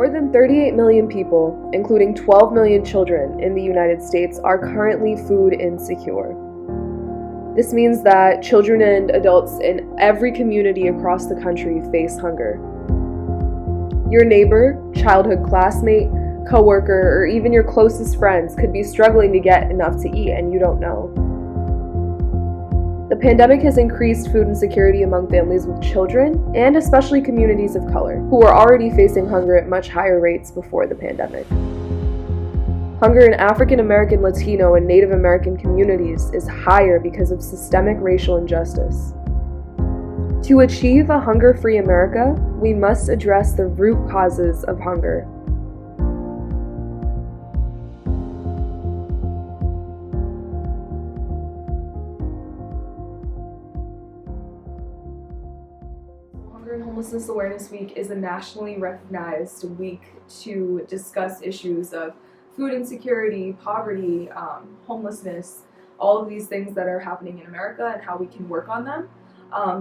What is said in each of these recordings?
More than 38 million people, including 12 million children in the United States, are currently food insecure. This means that children and adults in every community across the country face hunger. Your neighbor, childhood classmate, coworker, or even your closest friends could be struggling to get enough to eat and you don't know. The pandemic has increased food insecurity among families with children, and especially communities of color, who were already facing hunger at much higher rates before the pandemic. Hunger in African American, Latino, and Native American communities is higher because of systemic racial injustice. To achieve a hunger-free America, we must address the root causes of hunger. Hunger and Homelessness Awareness Week is a nationally recognized week to discuss issues of food insecurity, poverty, homelessness, all of these things that are happening in America and how we can work on them.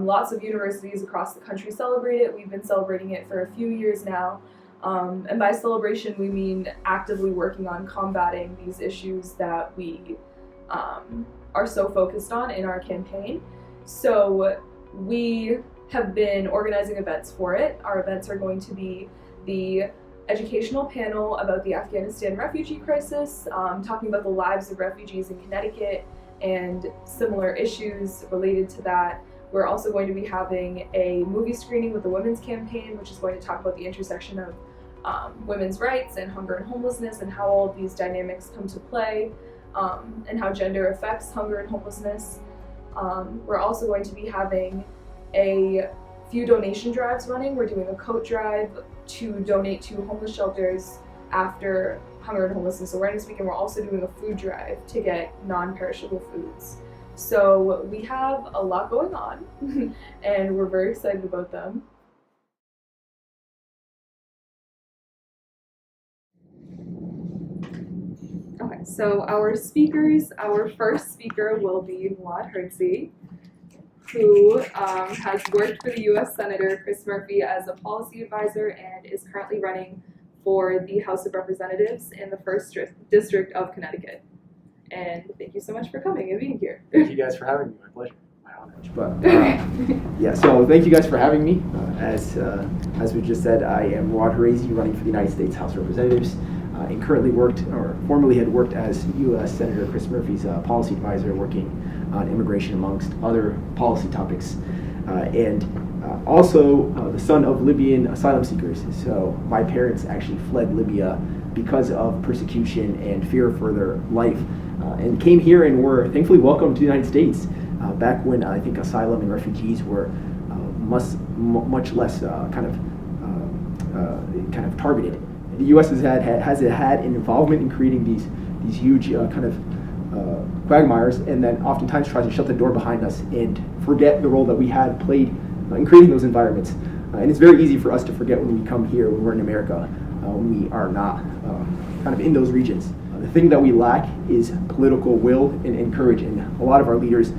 Lots of universities across the country celebrate it. We've been celebrating it for a few years now. And by celebration, we mean actively working on combating these issues that we are so focused on in our campaign. So we have been organizing events for it. Our events are going to be the educational panel about the Afghanistan refugee crisis, talking about the lives of refugees in Connecticut and similar issues related to that. We're also going to be having a movie screening with the Women's Campaign, which is going to talk about the intersection of women's rights and hunger and homelessness and how all of these dynamics come to play, and how gender affects hunger and homelessness. We're also going to be having a few donation drives running. We're doing a coat drive to donate to homeless shelters after Hunger and Homelessness Awareness Week, and we're also doing a food drive to get non-perishable foods. So we have a lot going on, and we're very excited about them. Okay, so our speakers, our first speaker will be Muad Herzi, who has worked for the U.S. Senator Chris Murphy as a policy advisor and is currently running for the House of Representatives in the 1st District of Connecticut. And thank you so much for coming and being here. Thank you guys for having me. My pleasure. My honor. But yeah, so thank you guys for having me. As we just said, I am Muad Herzi, running for the United States House of Representatives, and currently formerly had worked as U.S. Senator Chris Murphy's policy advisor, working on immigration amongst other policy topics, and also the son of Libyan asylum seekers. So my parents actually fled Libya because of persecution and fear for their life, and came here and were thankfully welcomed to the United States back when I think asylum and refugees were much less kind of targeted. The U.S. has had an involvement in creating these huge quagmires, and then oftentimes tries to shut the door behind us and forget the role that we had played in creating those environments. And it's very easy for us to forget when we come here, when we're in America, when we are not in those regions. The thing that we lack is political will and courage, and a lot of our leaders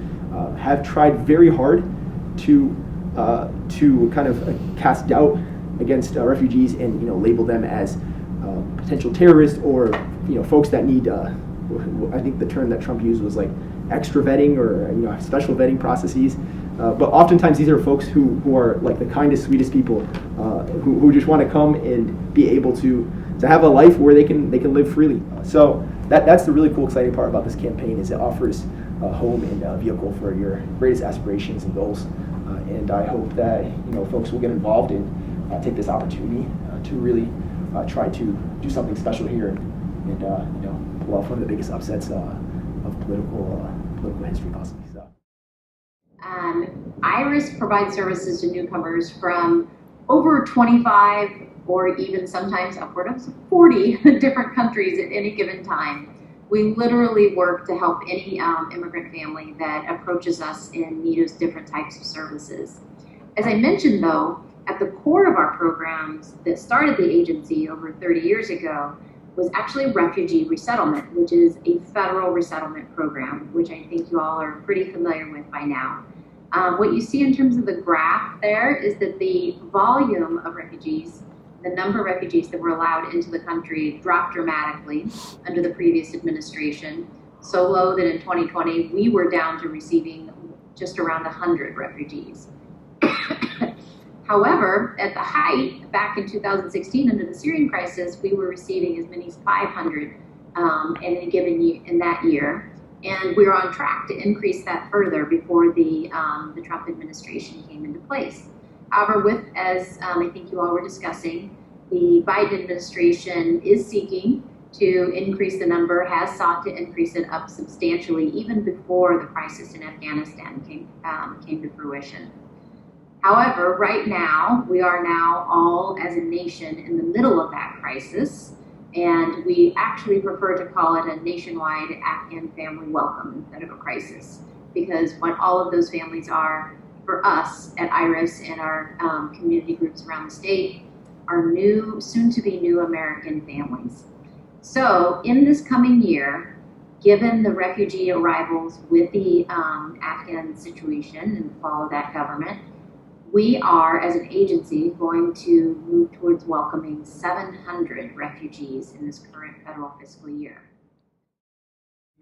have tried very hard to cast doubt against refugees and label them as potential terrorists or folks that need I think the term that Trump used was like extra vetting or special vetting processes. But oftentimes these are folks who are like the kindest, sweetest people who just want to come and be able to have a life where they can live freely. So that's the really cool, exciting part about this campaign, is it offers a home and a vehicle for your greatest aspirations and goals. And I hope that folks will get involved and take this opportunity to really try to do something special here and pull off one of the biggest upsets of political history possibly. So. IRIS provides services to newcomers from over 25 or even sometimes upward of 40 different countries at any given time. We literally work to help any immigrant family that approaches us and needs different types of services. As I mentioned, though, at the core of our programs that started the agency over 30 years ago was actually refugee resettlement, which is a federal resettlement program, which I think you all are pretty familiar with by now. What you see in terms of the graph there is that the volume of refugees the number of refugees that were allowed into the country dropped dramatically under the previous administration, so low that in 2020 we were down to receiving just around 100 refugees. However, at the height, back in 2016 under the Syrian crisis, we were receiving as many as 500 in a given year, in that year. And we were on track to increase that further before the Trump administration came into place. However, as I think you all were discussing, the Biden administration is seeking to increase the number, has sought to increase it up substantially, even before the crisis in Afghanistan came to fruition. However, right now, we are now all as a nation in the middle of that crisis, and we actually prefer to call it a nationwide Afghan family welcome instead of a crisis, because what all of those families are for us at IRIS and our community groups around the state are new, soon-to-be new American families. So in this coming year, given the refugee arrivals with the Afghan situation and the fall of that government, we are, as an agency, going to move towards welcoming 700 refugees in this current federal fiscal year.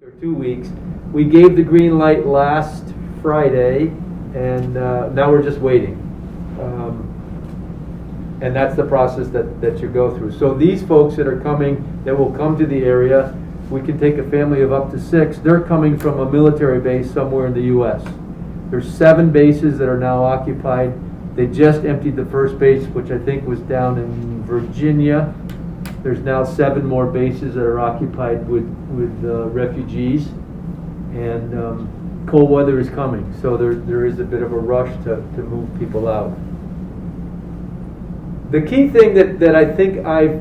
For 2 weeks. We gave the green light last Friday, and now we're just waiting. And that's the process that you go through. So these folks that are coming, that will come to the area, we can take a family of up to 6. They're coming from a military base somewhere in the U.S. There's 7 bases that are now occupied. They just emptied the first base, which I think was down in Virginia. There's now 7 more bases that are occupied with refugees. And cold weather is coming, so there is a bit of a rush to move people out. The key thing that I think I've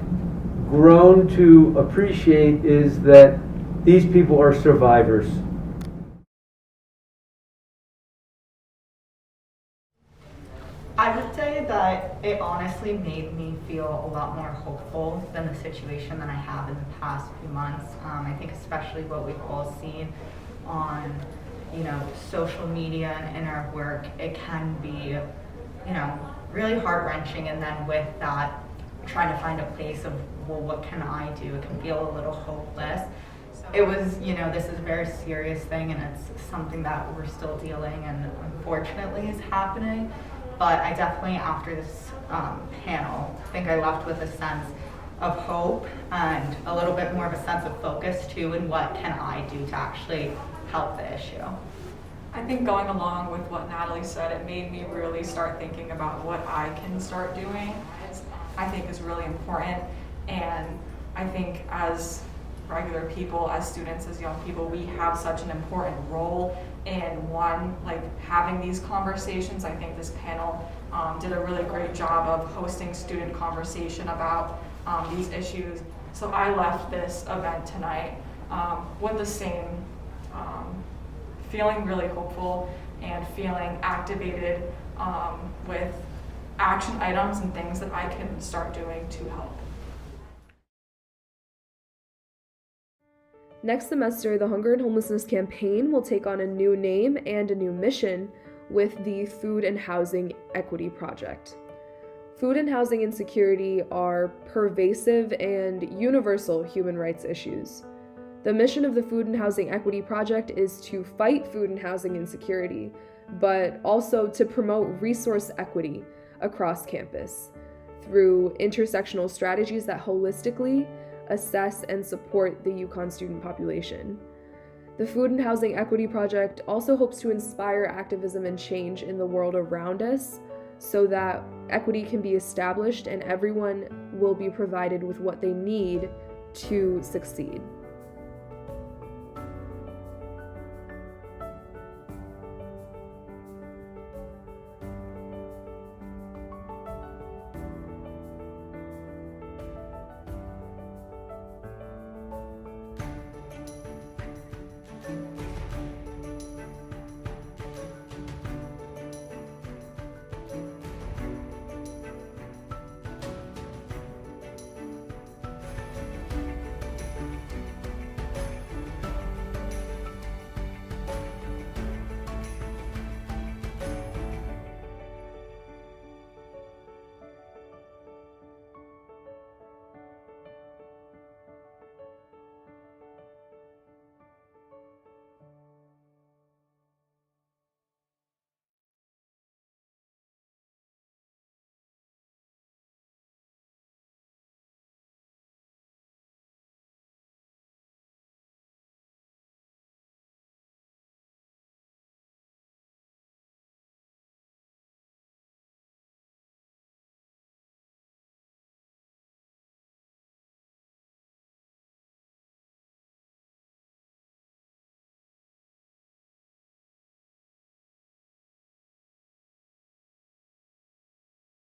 grown to appreciate is that these people are survivors. I would say that it honestly made me feel a lot more hopeful than the situation that I have in the past few months. I think especially what we've all seen on, social media and in our work, it can be, really heart-wrenching, and then with that, trying to find a place of, well, what can I do? It can feel a little hopeless. It was, this is a very serious thing, and it's something that we're still dealing and unfortunately is happening. But I definitely, after this panel, think I left with a sense of hope and a little bit more of a sense of focus too, and what can I do to actually help the issue. I think going along with what Natalie said, it made me really start thinking about what I can start doing. I think is really important, and I think as regular people, as students, as young people, we have such an important role in having these conversations. I think this panel did a really great job of hosting student conversation about these issues. So I left this event tonight with the same feeling really hopeful and feeling activated with action items and things that I can start doing to help. Next semester, the Hunger and Homelessness campaign will take on a new name and a new mission with the Food and Housing Equity Project. Food and housing insecurity are pervasive and universal human rights issues. The mission of the Food and Housing Equity Project is to fight food and housing insecurity, but also to promote resource equity across campus through intersectional strategies that holistically assess and support the Uconn student population. The Food and Housing Equity Project also hopes to inspire activism and change in the world around us so that equity can be established and everyone will be provided with what they need to succeed.